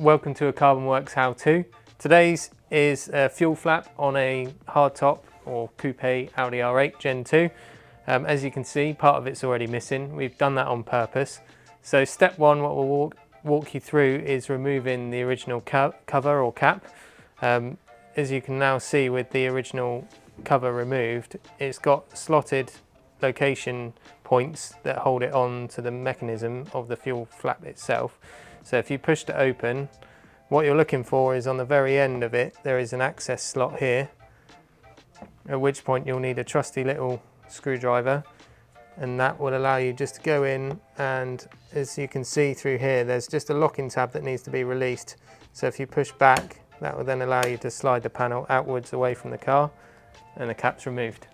welcome to a Carbonwurks how-to. Today's is a fuel flap on a hardtop or Coupe Audi R8 Gen 2. As you can see, part of it's already missing. We've done that on purpose. So step one, what we'll walk you through is removing the original cover or cap. As you can now see with the original cover removed, it's got slotted location points that hold it on to the mechanism of the fuel flap itself. So if you push it open, what you're looking for is on the very end of it, there is an access slot here, at which point you'll need a trusty little screwdriver, and that will allow you just to go in, and as you can see through here, there's just a locking tab that needs to be released. So if you push back, that will then allow you to slide the panel outwards away from the car, and the cap's removed.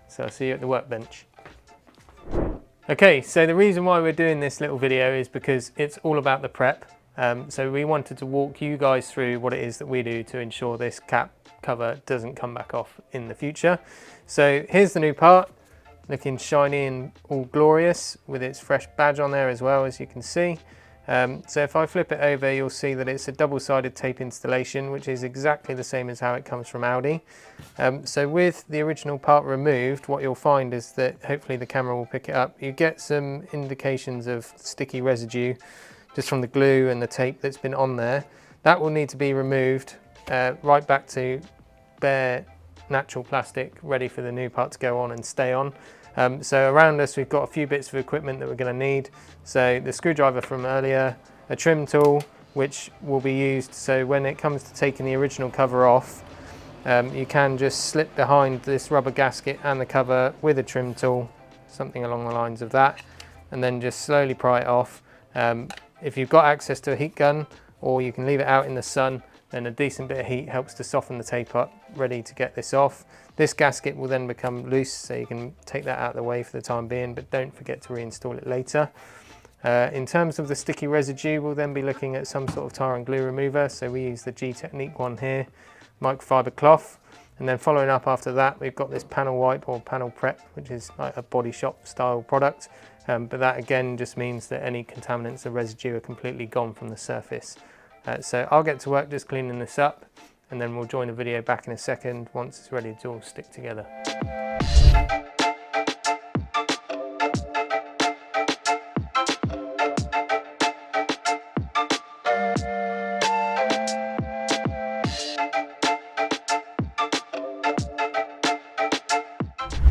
So I'll see you at the workbench. Okay, so the reason why we're doing this little video is because it's all about the prep. So we wanted to walk you guys through what it is that we do to ensure this cap cover doesn't come back off in the future. So here's the new part, looking shiny and all glorious with its fresh badge on there as well, as you can see. So if I flip it over, you'll see that it's a double-sided tape installation, which is exactly the same as how it comes from Audi. So with the original part removed, what you'll find is that hopefully the camera will pick it up. You get some indications of sticky residue just from the glue and the tape that's been on there. That will need to be removed right back to bare natural plastic, ready for the new part to go on and stay on. So around us we've got a few bits of equipment that we're going to need. So the screwdriver from earlier, a trim tool which will be used so when it comes to taking the original cover off, you can just slip behind this rubber gasket and the cover with a trim tool, something along the lines of that, and then just slowly pry it off. If you've got access to a heat gun, or you can leave it out in the sun, then a decent bit of heat helps to soften the tape up, ready to get this off. This gasket will then become loose, so you can take that out of the way for the time being, but don't forget to reinstall it later. In terms of the sticky residue, we'll then be looking at some sort of tar and glue remover. So we use the G Technique one here, microfiber cloth. And then following up after that, we've got this panel wipe or panel prep, which is like a body shop style product. But that again just means that any contaminants or residue are completely gone from the surface. So I'll get to work just cleaning this up, and then we'll join the video back in a second once it's ready to all stick together.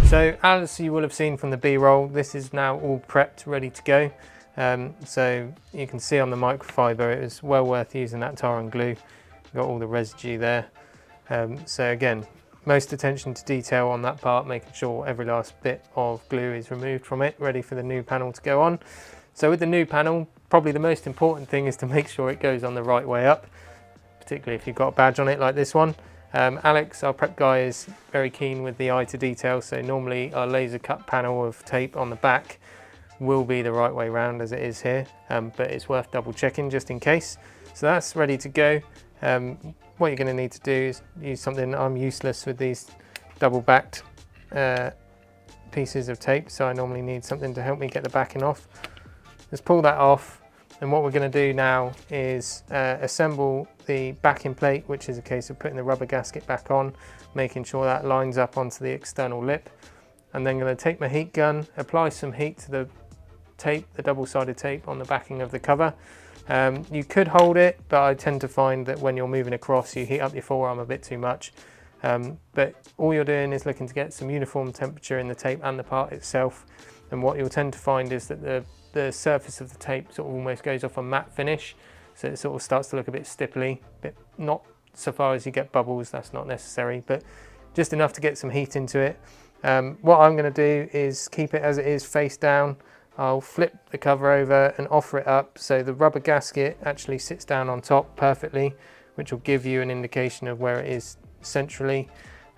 So as you will have seen from the B-roll, this is now all prepped, ready to go. So you can see on the microfiber, it was well worth using that tar and glue. Got all the residue there. So again, most attention to detail on that part, making sure every last bit of glue is removed from it, ready for the new panel to go on. So with the new panel, probably the most important thing is to make sure it goes on the right way up, particularly if you've got a badge on it like this one. Alex, our prep guy, is very keen with the eye to detail, so normally our laser cut panel of tape on the back will be the right way round as it is here, but it's worth double checking just in case. So that's ready to go. What you're going to need to do is use something. I'm useless with these double backed pieces of tape, so I normally need something to help me get the backing off. Let's pull that off, and what we're going to do now is assemble the backing plate, which is a case of putting the rubber gasket back on, making sure that lines up onto the external lip. And then going to take my heat gun, apply some heat to the tape, the double-sided tape on the backing of the cover. You could hold it, but I tend to find that when you're moving across, you heat up your forearm a bit too much. But all you're doing is looking to get some uniform temperature in the tape and the part itself. And what you'll tend to find is that the surface of the tape sort of almost goes off a matte finish. So it sort of starts to look a bit stipply, but not so far as you get bubbles, that's not necessary, but just enough to get some heat into it. What I'm going to do is keep it as it is face down. I'll flip the cover over and offer it up so the rubber gasket actually sits down on top perfectly, which will give you an indication of where it is centrally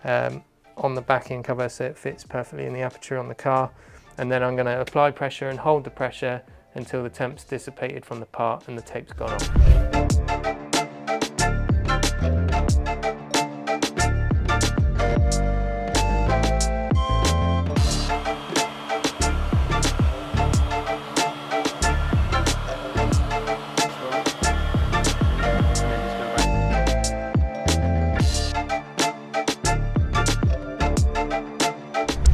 on the backing cover, so it fits perfectly in the aperture on the car. And then I'm going to apply pressure and hold the pressure until the temp's dissipated from the part and the tape's gone off.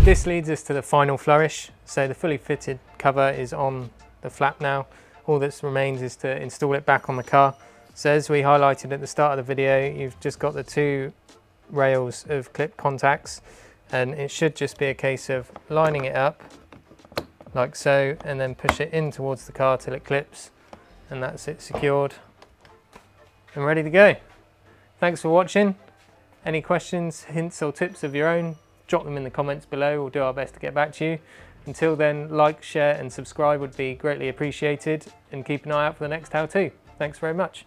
This leads us to the final flourish. So the fully fitted cover is on the flap now. All that remains is to install it back on the car. So as we highlighted at the start of the video, you've just got the 2 rails of clip contacts, and it should just be a case of lining it up like so, and then push it in towards the car till it clips, and that's it secured and ready to go. Thanks for watching. Any questions, hints or tips of your own, drop them in the comments below. We'll do our best to get back to you. Until then, like, share and subscribe would be greatly appreciated, and keep an eye out for the next how-to. Thanks very much.